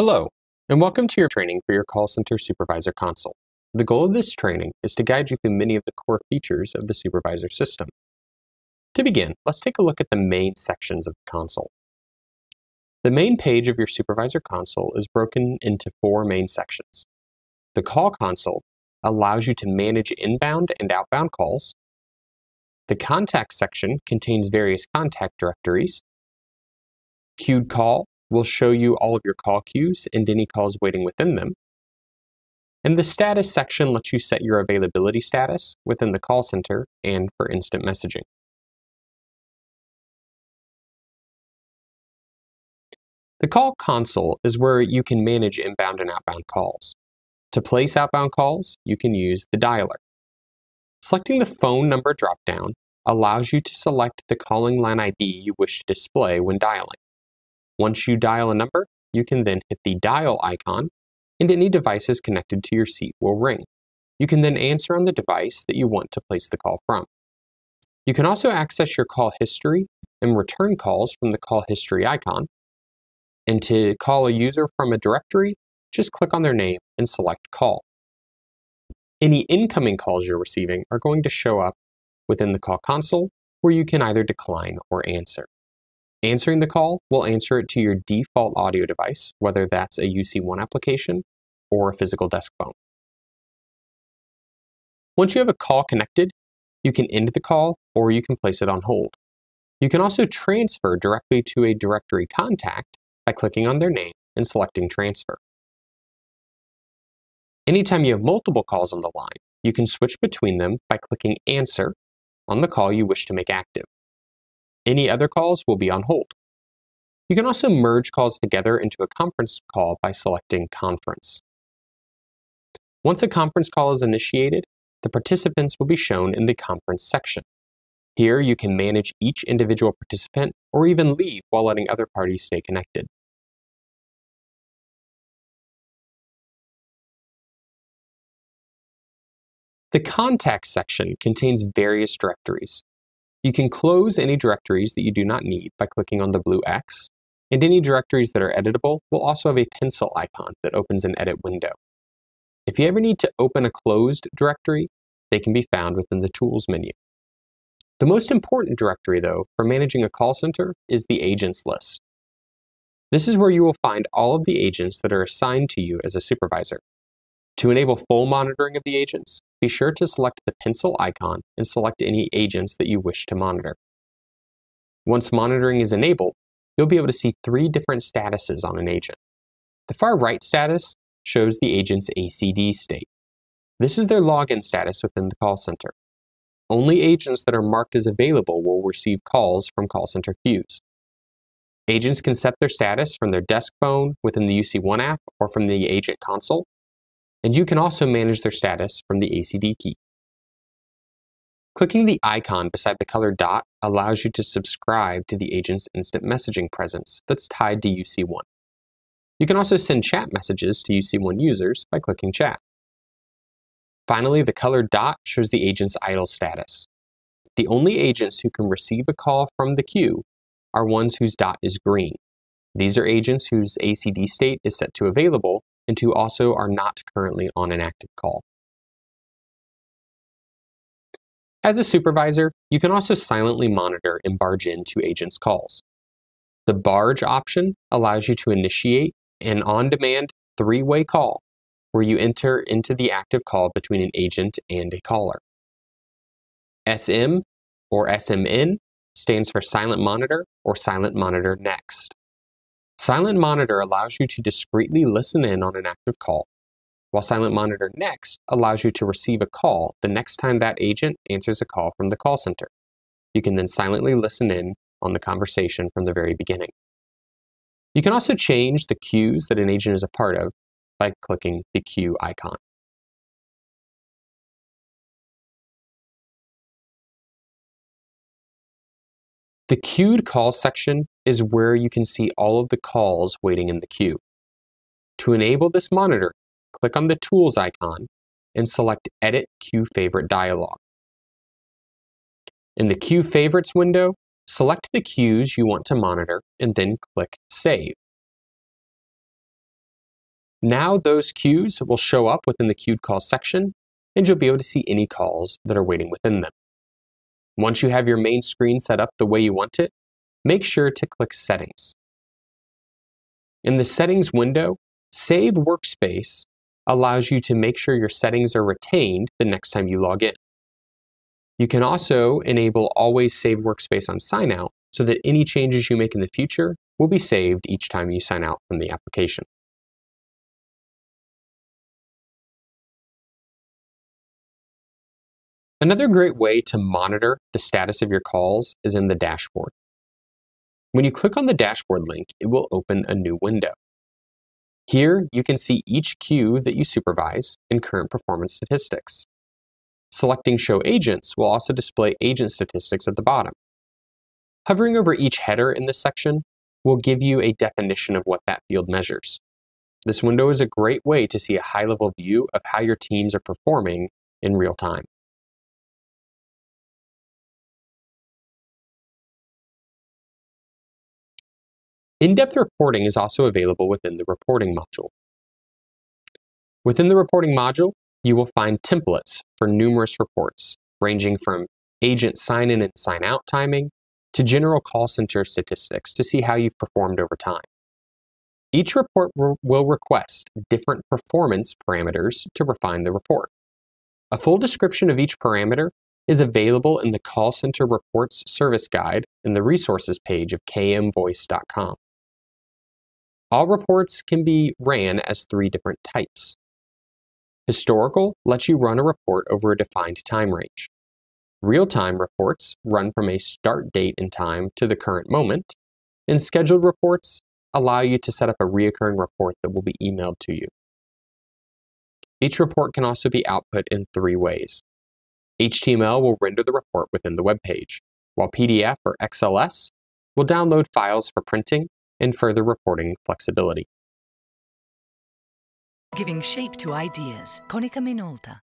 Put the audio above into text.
Hello, and welcome to your training for your call center supervisor console. The goal of this training is to guide you through many of the core features of the supervisor system. To begin, let's take a look at the main sections of the console. The main page of your supervisor console is broken into four main sections. The call console allows you to manage inbound and outbound calls. The contact section contains various contact directories. Queued call will show you all of your call queues and any calls waiting within them. And the status section lets you set your availability status within the call center and for instant messaging. The call console is where you can manage inbound and outbound calls. To place outbound calls, you can use the dialer. Selecting the phone number dropdown allows you to select the calling line ID you wish to display when dialing. Once you dial a number, you can then hit the dial icon, and any devices connected to your seat will ring. You can then answer on the device that you want to place the call from. You can also access your call history and return calls from the call history icon. And to call a user from a directory, just click on their name and select call. Any incoming calls you're receiving are going to show up within the call console, where you can either decline or answer. Answering the call will answer it to your default audio device, whether that's a UC1 application or a physical desk phone. Once you have a call connected, you can end the call or you can place it on hold. You can also transfer directly to a directory contact by clicking on their name and selecting transfer. Anytime you have multiple calls on the line, you can switch between them by clicking answer on the call you wish to make active. Any other calls will be on hold. You can also merge calls together into a conference call by selecting conference. Once a conference call is initiated, the participants will be shown in the conference section. Here you can manage each individual participant or even leave while letting other parties stay connected. The contact section contains various directories. You can close any directories that you do not need by clicking on the blue X, and any directories that are editable will also have a pencil icon that opens an edit window. If you ever need to open a closed directory, they can be found within the Tools menu. The most important directory, though, for managing a call center is the agents list. This is where you will find all of the agents that are assigned to you as a supervisor. To enable full monitoring of the agents, be sure to select the pencil icon and select any agents that you wish to monitor. Once monitoring is enabled, you'll be able to see three different statuses on an agent. The far right status shows the agent's ACD state. This is their login status within the call center. Only agents that are marked as available will receive calls from call center queues. Agents can set their status from their desk phone within the UC1 app or from the agent console. And you can also manage their status from the ACD key. Clicking the icon beside the colored dot allows you to subscribe to the agent's instant messaging presence that's tied to UC1. You can also send chat messages to UC1 users by clicking chat. Finally, the colored dot shows the agent's idle status. The only agents who can receive a call from the queue are ones whose dot is green. These are agents whose ACD state is set to available and who also are not currently on an active call. As a supervisor, you can also silently monitor and barge into agents' calls. The barge option allows you to initiate an on-demand three-way call where you enter into the active call between an agent and a caller. SM or SMN stands for Silent Monitor or Silent Monitor Next. Silent Monitor allows you to discreetly listen in on an active call, while Silent Monitor Next allows you to receive a call the next time that agent answers a call from the call center. You can then silently listen in on the conversation from the very beginning. You can also change the queues that an agent is a part of by clicking the queue icon. The queued call section is where you can see all of the calls waiting in the queue. To enable this monitor, click on the Tools icon and select Edit Queue Favorite dialog. In the Queue Favorites window, select the queues you want to monitor and then click Save. Now those queues will show up within the queued calls section, and you'll be able to see any calls that are waiting within them. Once you have your main screen set up the way you want it, make sure to click Settings. In the Settings window, Save Workspace allows you to make sure your settings are retained the next time you log in. You can also enable Always Save Workspace on sign out so that any changes you make in the future will be saved each time you sign out from the application. Another great way to monitor the status of your calls is in the dashboard. When you click on the dashboard link, it will open a new window. Here, you can see each queue that you supervise and current performance statistics. Selecting Show Agents will also display agent statistics at the bottom. Hovering over each header in this section will give you a definition of what that field measures. This window is a great way to see a high-level view of how your teams are performing in real time. In-depth reporting is also available within the Reporting module. Within the Reporting module, you will find templates for numerous reports, ranging from agent sign-in and sign-out timing to general call center statistics to see how you've performed over time. Each report will request different performance parameters to refine the report. A full description of each parameter is available in the Call Center Reports Service Guide in the Resources page of kmvoice.com. All reports can be ran as 3 different types. Historical lets you run a report over a defined time range. Real-time reports run from a start date in time to the current moment, and scheduled reports allow you to set up a recurring report that will be emailed to you. Each report can also be output in 3 ways. HTML will render the report within the web page, while PDF or XLS will download files for printing and further reporting flexibility. Giving shape to ideas. Konica Minolta.